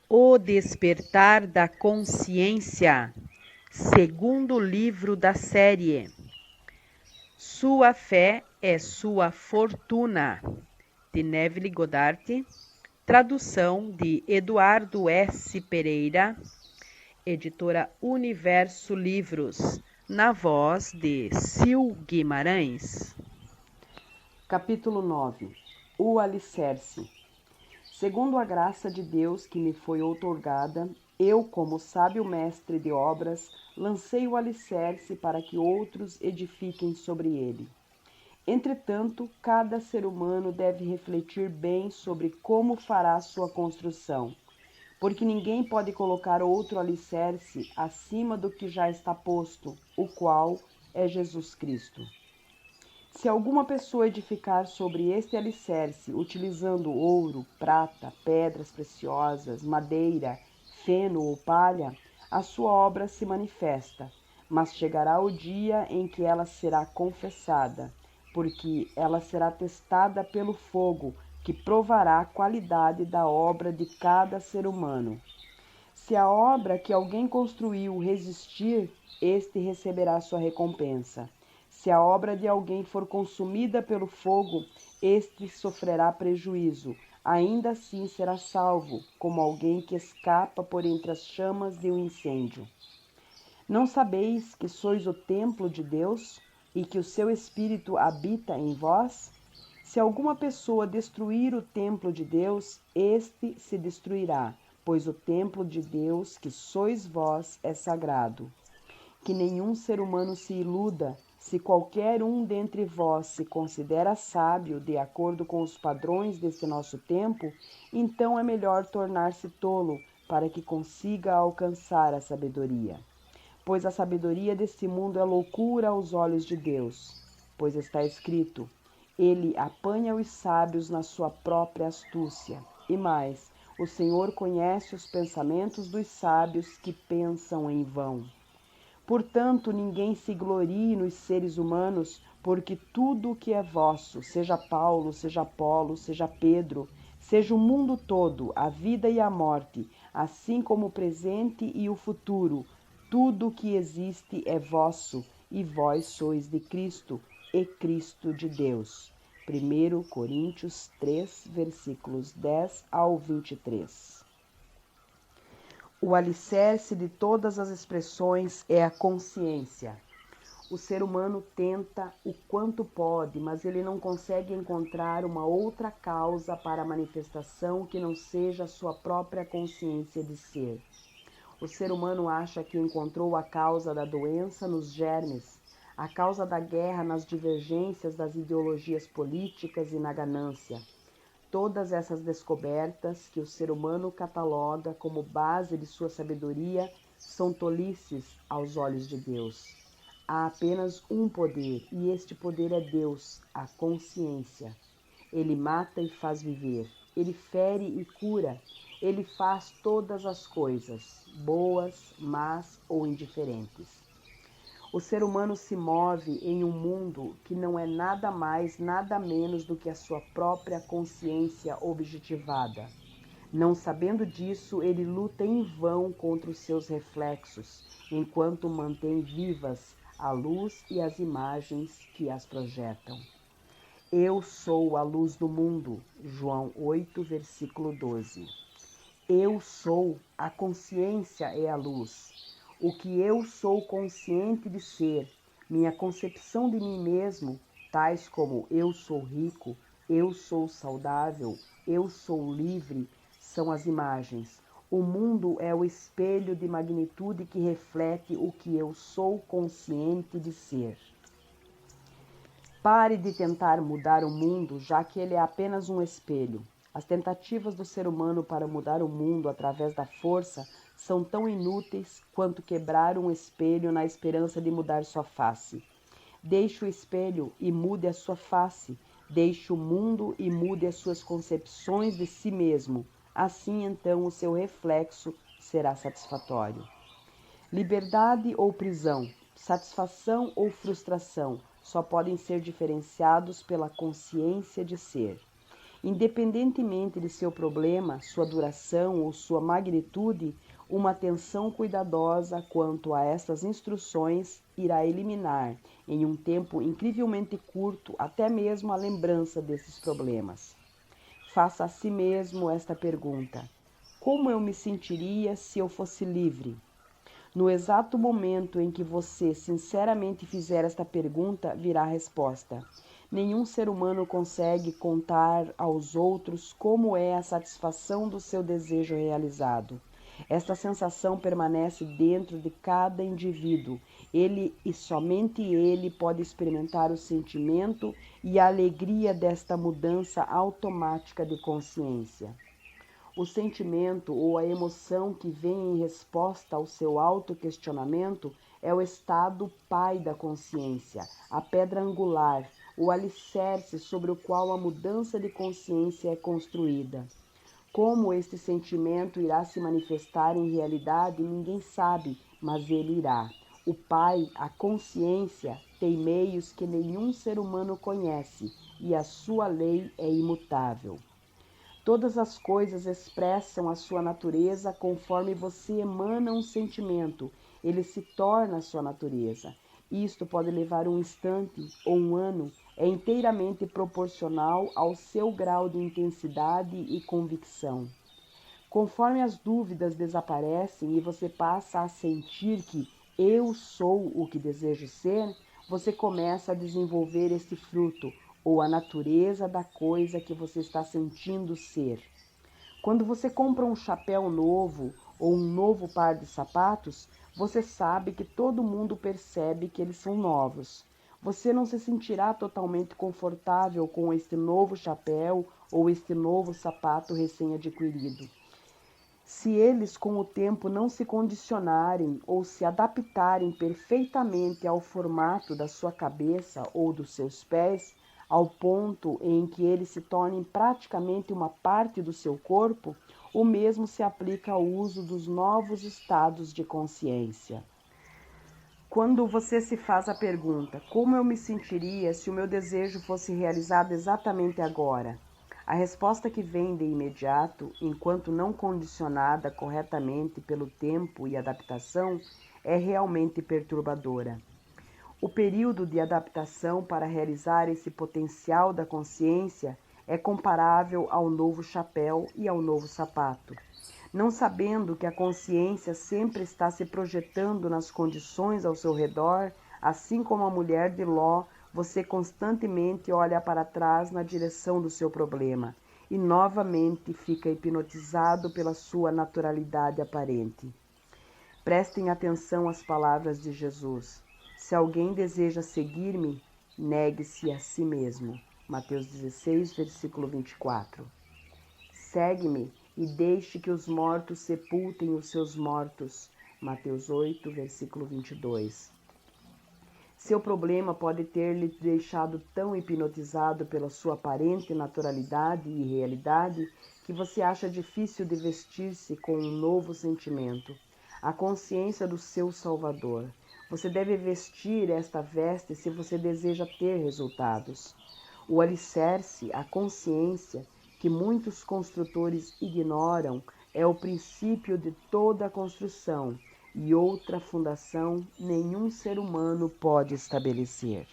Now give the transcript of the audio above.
O Despertar da Consciência, segundo livro da série. Sua fé é sua fortuna, de Neville Goddard, tradução de Eduardo S. Pereira, editora Universo Livros, na voz de Sil Guimarães. Capítulo 9. O Alicerce. Segundo a graça de Deus que me foi outorgada, eu, como sábio mestre de obras, lancei o alicerce para que outros edifiquem sobre ele. Entretanto, cada ser humano deve refletir bem sobre como fará sua construção, porque ninguém pode colocar outro alicerce acima do que já está posto, o qual é Jesus Cristo. Se alguma pessoa edificar sobre este alicerce, utilizando ouro, prata, pedras preciosas, madeira, feno ou palha, a sua obra se manifesta, mas chegará o dia em que ela será confessada, porque ela será testada pelo fogo, que provará a qualidade da obra de cada ser humano. Se a obra que alguém construiu resistir, este receberá sua recompensa. Se a obra de alguém for consumida pelo fogo, este sofrerá prejuízo. Ainda assim será salvo, como alguém que escapa por entre as chamas de um incêndio. Não sabeis que sois o templo de Deus e que o seu Espírito habita em vós? Se alguma pessoa destruir o templo de Deus, este se destruirá, pois o templo de Deus, que sois vós, é sagrado. Que nenhum ser humano se iluda. Se qualquer um dentre vós se considera sábio de acordo com os padrões deste nosso tempo, então é melhor tornar-se tolo para que consiga alcançar a sabedoria. Pois a sabedoria deste mundo é loucura aos olhos de Deus. Pois está escrito: Ele apanha os sábios na sua própria astúcia. E mais, o Senhor conhece os pensamentos dos sábios que pensam em vão. Portanto, ninguém se glorie nos seres humanos, porque tudo o que é vosso, seja Paulo, seja Apolo, seja Pedro, seja o mundo todo, a vida e a morte, assim como o presente e o futuro, tudo o que existe é vosso, e vós sois de Cristo, e Cristo de Deus. 1 Coríntios 3, versículos 10 ao 23. O alicerce de todas as expressões é a consciência. O ser humano tenta o quanto pode, mas ele não consegue encontrar uma outra causa para a manifestação que não seja a sua própria consciência de ser. O ser humano acha que encontrou a causa da doença nos germes, a causa da guerra nas divergências das ideologias políticas e na ganância. Todas essas descobertas que o ser humano cataloga como base de sua sabedoria são tolices aos olhos de Deus. Há apenas um poder, e este poder é Deus, a consciência. Ele mata e faz viver, ele fere e cura, ele faz todas as coisas, boas, más ou indiferentes. O ser humano se move em um mundo que não é nada mais, nada menos do que a sua própria consciência objetivada. Não sabendo disso, ele luta em vão contra os seus reflexos, enquanto mantém vivas a luz e as imagens que as projetam. Eu sou a luz do mundo, João 8, versículo 12. Eu sou, a consciência é a luz. O que eu sou consciente de ser, minha concepção de mim mesmo, tais como eu sou rico, eu sou saudável, eu sou livre, são as imagens. O mundo é o espelho de magnitude que reflete o que eu sou consciente de ser. Pare de tentar mudar o mundo, já que ele é apenas um espelho. As tentativas do ser humano para mudar o mundo através da força são tão inúteis quanto quebrar um espelho na esperança de mudar sua face. Deixe o espelho e mude a sua face. Deixe o mundo e mude as suas concepções de si mesmo. Assim, então, o seu reflexo será satisfatório. Liberdade ou prisão, satisfação ou frustração, só podem ser diferenciados pela consciência de ser. Independentemente de seu problema, sua duração ou sua magnitude, uma atenção cuidadosa quanto a estas instruções irá eliminar, em um tempo incrivelmente curto, até mesmo a lembrança desses problemas. Faça a si mesmo esta pergunta: como eu me sentiria se eu fosse livre? No exato momento em que você sinceramente fizer esta pergunta, virá a resposta. Nenhum ser humano consegue contar aos outros como é a satisfação do seu desejo realizado. Esta sensação permanece dentro de cada indivíduo. Ele e somente ele pode experimentar o sentimento e a alegria desta mudança automática de consciência. O sentimento ou a emoção que vem em resposta ao seu autoquestionamento é o estado pai da consciência, a pedra angular, o alicerce sobre o qual a mudança de consciência é construída. Como este sentimento irá se manifestar em realidade, ninguém sabe, mas ele irá. O pai, a consciência, tem meios que nenhum ser humano conhece, e a sua lei é imutável. Todas as coisas expressam a sua natureza conforme você emana um sentimento, ele se torna a sua natureza. Isto pode levar um instante ou um ano, é inteiramente proporcional ao seu grau de intensidade e convicção. Conforme as dúvidas desaparecem e você passa a sentir que eu sou o que desejo ser, você começa a desenvolver esse fruto, ou a natureza da coisa que você está sentindo ser. Quando você compra um chapéu novo ou um novo par de sapatos, você sabe que todo mundo percebe que eles são novos. Você não se sentirá totalmente confortável com este novo chapéu ou este novo sapato recém-adquirido. Se eles com o tempo não se condicionarem ou se adaptarem perfeitamente ao formato da sua cabeça ou dos seus pés, ao ponto em que eles se tornem praticamente uma parte do seu corpo, o mesmo se aplica ao uso dos novos estados de consciência. Quando você se faz a pergunta: como eu me sentiria se o meu desejo fosse realizado exatamente agora? A resposta que vem de imediato, enquanto não condicionada corretamente pelo tempo e adaptação, é realmente perturbadora. O período de adaptação para realizar esse potencial da consciência é comparável ao novo chapéu e ao novo sapato. Não sabendo que a consciência sempre está se projetando nas condições ao seu redor, assim como a mulher de Ló, você constantemente olha para trás na direção do seu problema e novamente fica hipnotizado pela sua naturalidade aparente. Prestem atenção às palavras de Jesus. Se alguém deseja seguir-me, negue-se a si mesmo. Mateus 16, versículo 24. Segue-me e deixe que os mortos sepultem os seus mortos. Mateus 8, versículo 22. Seu problema pode ter lhe deixado tão hipnotizado pela sua aparente naturalidade e realidade que você acha difícil de vestir-se com um novo sentimento, a consciência do seu Salvador. Você deve vestir esta veste se você deseja ter resultados. O alicerce, a consciência, que muitos construtores ignoram, é o princípio de toda a construção, e outra fundação nenhum ser humano pode estabelecer.